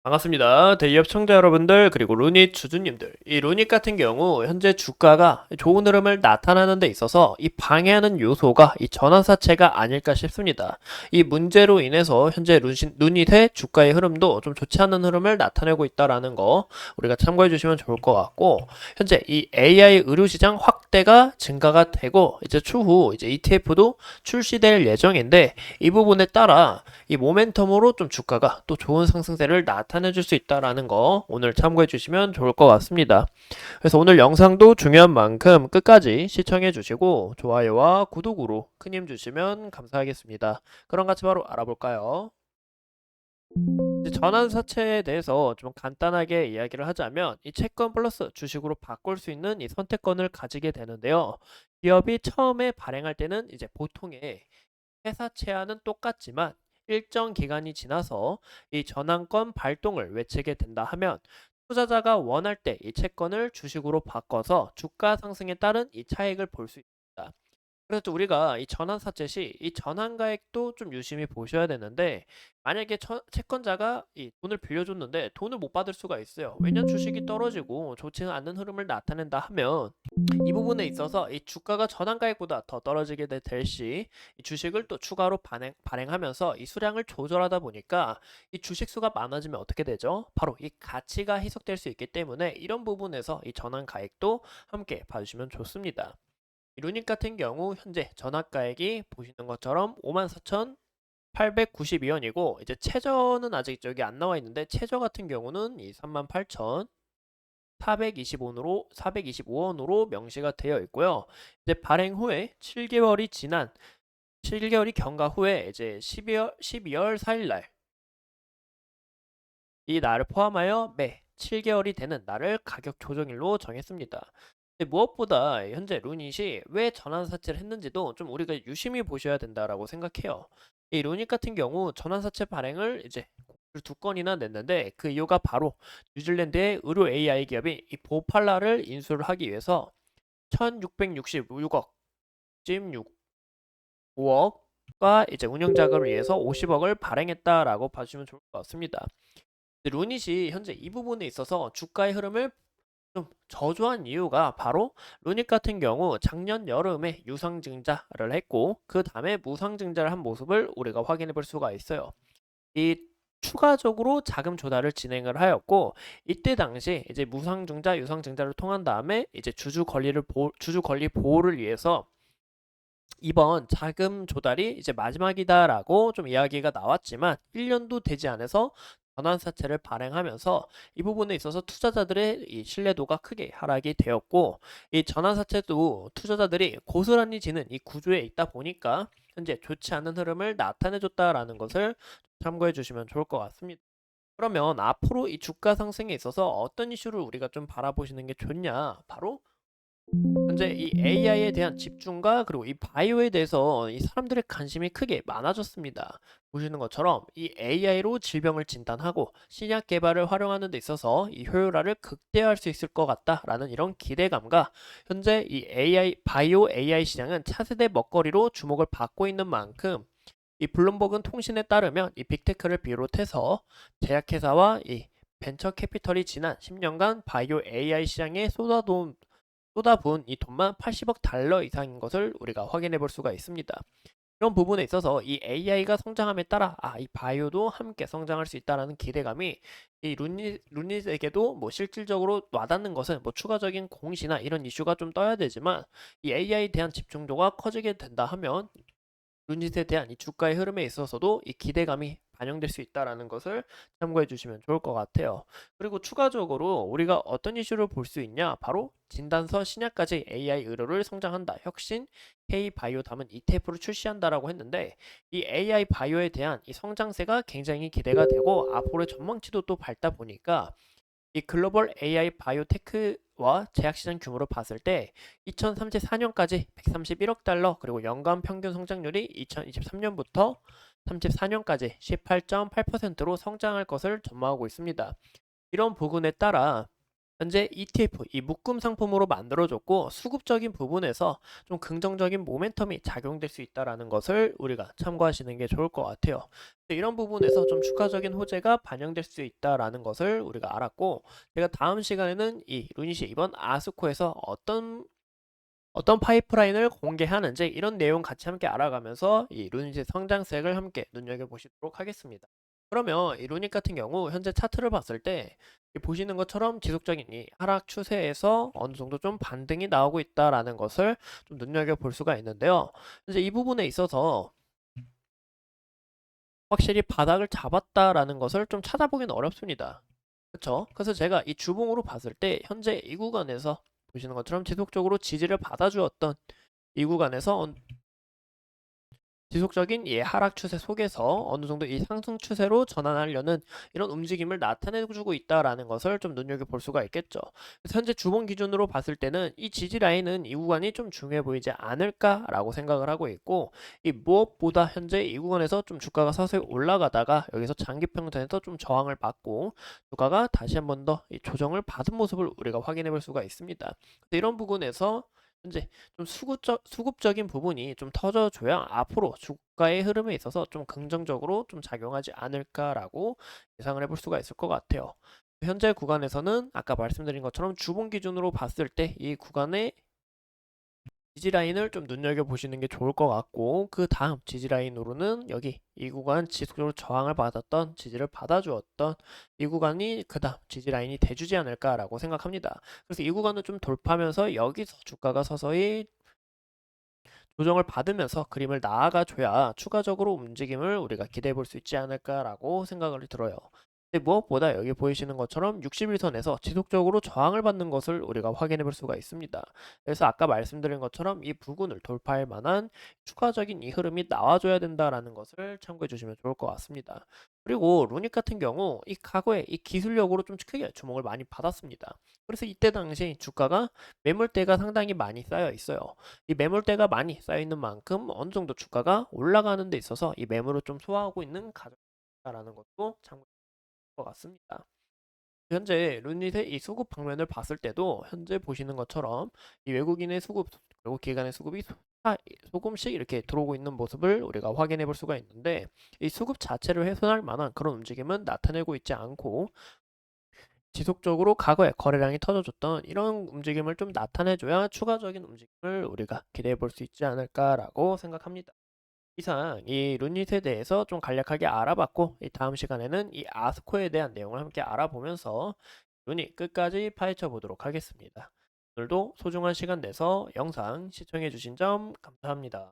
반갑습니다. 대기업 청자 여러분들 그리고 루닛 주주님들. 이 루닛 같은 경우 현재 주가가 좋은 흐름을 나타나는 데 있어서 이 방해하는 요소가 이 전환사채가 아닐까 싶습니다. 이 문제로 인해서 현재 루닛의 주가의 흐름도 좀 좋지 않은 흐름을 나타내고 있다라는 거 우리가 참고해 주시면 좋을 것 같고, 현재 이 AI 의료시장 확대가 증가가 되고 이제 추후 이제 ETF도 출시될 예정인데, 이 부분에 따라 이 모멘텀으로 좀 주가가 또 좋은 상승세를 나타내줄 수 있다라는 거 오늘 참고해 주시면 좋을 것 같습니다. 그래서 오늘 영상도 중요한 만큼 끝까지 시청해 주시고 좋아요와 구독으로 큰 힘 주시면 감사하겠습니다. 그럼 같이 바로 알아볼까요? 전환사채에 대해서 좀 간단하게 이야기를 하자면, 이 채권 플러스 주식으로 바꿀 수 있는 이 선택권을 가지게 되는데요. 기업이 처음에 발행할 때는 이제 보통의 회사채와는 똑같지만 일정 기간이 지나서 이 전환권 발동을 외치게 된다 하면, 투자자가 원할 때 이 채권을 주식으로 바꿔서 주가 상승에 따른 이 차익을 볼 수 있습니다. 그래서 우리가 이 전환사채 시 이 전환가액도 좀 유심히 보셔야 되는데, 만약에 채권자가 이 돈을 빌려줬는데 돈을 못 받을 수가 있어요. 왜냐면 주식이 떨어지고 좋지 않는 흐름을 나타낸다 하면, 이 부분에 있어서 이 주가가 전환가액보다 더 떨어지게 될 시 이 주식을 또 추가로 발행하면서 이 수량을 조절하다 보니까 이 주식 수가 많아지면 어떻게 되죠? 바로 이 가치가 희석될 수 있기 때문에, 이런 부분에서 이 전환가액도 함께 봐주시면 좋습니다. 이 루닛 같은 경우 현재 전환가액이 보시는 것처럼 54,892원이고, 이제 최저는 아직 저기 안 나와 있는데, 최저 같은 경우는 이 38,425원으로 425원으로 명시가 되어 있고요. 이제 발행 후에 7개월이 경과 후에 이제 12월 4일 날, 이 날을 포함하여 매 7개월이 되는 날을 가격 조정일로 정했습니다. 근데 무엇보다 현재 루닛이 왜 전환사채를 했는지도 좀 우리가 유심히 보셔야 된다라고 생각해요. 이 루닛 같은 경우 전환사채 발행을 이제 두 건이나 냈는데, 그 이유가 바로 뉴질랜드의 의료 AI 기업인 이 보팔라를 인수를 하기 위해서 1666억, 찜 5억과 이제 운영 자금을 위해서 50억을 발행했다라고 봐주시면 좋을 것 같습니다. 루닛이 현재 이 부분에 있어서 주가의 흐름을 좀 저조한 이유가 바로, 루닛 같은 경우 작년 여름에 유상증자를 했고 그 다음에 무상증자를 한 모습을 우리가 확인해 볼 수가 있어요. 이 추가적으로 자금 조달을 진행을 하였고, 이때 당시 이제 무상증자, 유상증자를 통한 다음에 이제 주주 권리 보호를 위해서 이번 자금 조달이 이제 마지막이다라고 좀 이야기가 나왔지만, 1년도 되지 않아서 전환사채를 발행하면서 이 부분에 있어서 투자자들의 이 신뢰도가 크게 하락이 되었고, 이 전환사채도 투자자들이 고스란히 지는 이 구조에 있다 보니까 현재 좋지 않은 흐름을 나타내줬다라는 것을 참고해 주시면 좋을 것 같습니다. 그러면 앞으로 이 주가 상승에 있어서 어떤 이슈를 우리가 좀 바라보시는 게 좋냐? 바로 현재 이 AI에 대한 집중과 그리고 이 바이오에 대해서 이 사람들의 관심이 크게 많아졌습니다. 보시는 것처럼 이 AI로 질병을 진단하고 신약 개발을 활용하는 데 있어서 이 효율화를 극대화할 수 있을 것 같다라는 이런 기대감과, 현재 이 바이오 AI 시장은 차세대 먹거리로 주목을 받고 있는 만큼, 이 블룸버그 통신에 따르면 이 빅테크를 비롯해서 제약회사와 이 벤처 캐피털이 지난 10년간 바이오 AI 시장에 쏟아부은 이 돈만 80억 달러 이상인 것을 우리가 확인해 볼 수가 있습니다. 이런 부분에 있어서 이 AI가 성장함에 따라 이 바이오도 함께 성장할 수 있다라는 기대감이 이 루닛에게도 뭐 실질적으로 와닿는 것은 뭐 추가적인 공시나 이런 이슈가 좀 떠야 되지만, 이 AI에 대한 집중도가 커지게 된다 하면 루닛에 대한 이 주가의 흐름에 있어서도 이 기대감이 반영될 수 있다라는 것을 참고해 주시면 좋을 것 같아요. 그리고 추가적으로 우리가 어떤 이슈를 볼 수 있냐? 바로 진단서 신약까지 AI 의료를 성장한다. 혁신 K-바이오 담은 ETF를 출시한다라고 했는데, 이 AI 바이오에 대한 이 성장세가 굉장히 기대가 되고 앞으로의 전망치도 또 밝다 보니까, 이 글로벌 AI 바이오테크와 제약시장 규모로 봤을 때 2034년까지 131억 달러, 그리고 연간 평균 성장률이 2023년부터 34년까지 18.8%로 성장할 것을 전망하고 있습니다. 이런 부분에 따라 현재 ETF, 이 묶음 상품으로 만들어졌고 수급적인 부분에서 좀 긍정적인 모멘텀이 작용될 수 있다는 것을 우리가 참고하시는 게 좋을 것 같아요. 이런 부분에서 좀 추가적인 호재가 반영될 수 있다라는 것을 우리가 알았고, 제가 다음 시간에는 이 루닛이 이번 아스코에서 어떤 파이프라인을 공개하는지 이런 내용 같이 함께 알아가면서 이 루닛의 성장색을 함께 눈여겨보시도록 하겠습니다. 그러면 이 루닛 같은 경우 현재 차트를 봤을 때 보시는 것처럼 지속적인 이 하락 추세에서 어느 정도 좀 반등이 나오고 있다라는 것을 좀 눈여겨볼 수가 있는데요. 이제 이 부분에 있어서 확실히 바닥을 잡았다라는 것을 좀 찾아보기는 어렵습니다. 그렇죠? 그래서 제가 이 주봉으로 봤을 때 현재 이 구간에서 보시는 것처럼 지속적으로 지지를 받아주었던 이 구간에서 지속적인 이 하락 추세 속에서 어느 정도 이 상승 추세로 전환하려는 이런 움직임을 나타내주고 있다라는 것을 좀 눈여겨볼 수가 있겠죠. 그래서 현재 주봉 기준으로 봤을 때는 이 지지 라인은 이 구간이 좀 중요해 보이지 않을까라고 생각을 하고 있고, 이 무엇보다 현재 이 구간에서 좀 주가가 서서히 올라가다가 여기서 장기 평선에서 좀 저항을 받고 주가가 다시 한 번 더 이 조정을 받은 모습을 우리가 확인해 볼 수가 있습니다. 이런 부분에서 현재 좀 수급적인 부분이 좀 터져줘야 앞으로 주가의 흐름에 있어서 좀 긍정적으로 좀 작용하지 않을까라고 예상을 해볼 수가 있을 것 같아요. 현재 구간에서는 아까 말씀드린 것처럼 주봉 기준으로 봤을 때 이 구간의 지지라인을 좀 눈여겨보시는 게 좋을 것 같고, 그 다음 지지라인으로는 여기 이 구간 지속적으로 저항을 받았던, 지지를 받아주었던 이 구간이 그 다음 지지라인이 돼주지 않을까라고 생각합니다. 그래서 이 구간을 좀 돌파하면서 여기서 주가가 서서히 조정을 받으면서 그림을 나아가줘야 추가적으로 움직임을 우리가 기대해 볼 수 있지 않을까라고 생각을 들어요. 근데 무엇보다 여기 보이시는 것처럼 61선에서 지속적으로 저항을 받는 것을 우리가 확인해 볼 수가 있습니다. 그래서 아까 말씀드린 것처럼 이 부분을 돌파할 만한 추가적인 이 흐름이 나와줘야 된다라는 것을 참고해 주시면 좋을 것 같습니다. 그리고 루닉 같은 경우 이 과거에 이 기술력으로 좀 크게 주목을 많이 받았습니다. 그래서 이때 당시 주가가 매물대가 상당히 많이 쌓여 있어요. 이 매물대가 많이 쌓여 있는 만큼 어느 정도 주가가 올라가는 데 있어서 이 매물을 좀 소화하고 있는 가격이라는 것도 참고할 것 같습니다. 현재 루닛의 이 수급 방면을 봤을 때도 현재 보시는 것처럼 이 외국인의 수급 그리고 기관의 수급이 조금씩 이렇게 들어오고 있는 모습을 우리가 확인해 볼 수가 있는데, 이 수급 자체를 훼손할 만한 그런 움직임은 나타내고 있지 않고 지속적으로 과거에 거래량이 터져줬던 이런 움직임을 좀 나타내줘야 추가적인 움직임을 우리가 기대해 볼 수 있지 않을까라고 생각합니다. 이상 이 루닛에 대해서 좀 간략하게 알아봤고, 이 다음 시간에는 이 아스코에 대한 내용을 함께 알아보면서 루닛 끝까지 파헤쳐 보도록 하겠습니다. 오늘도 소중한 시간 내서 영상 시청해 주신 점 감사합니다.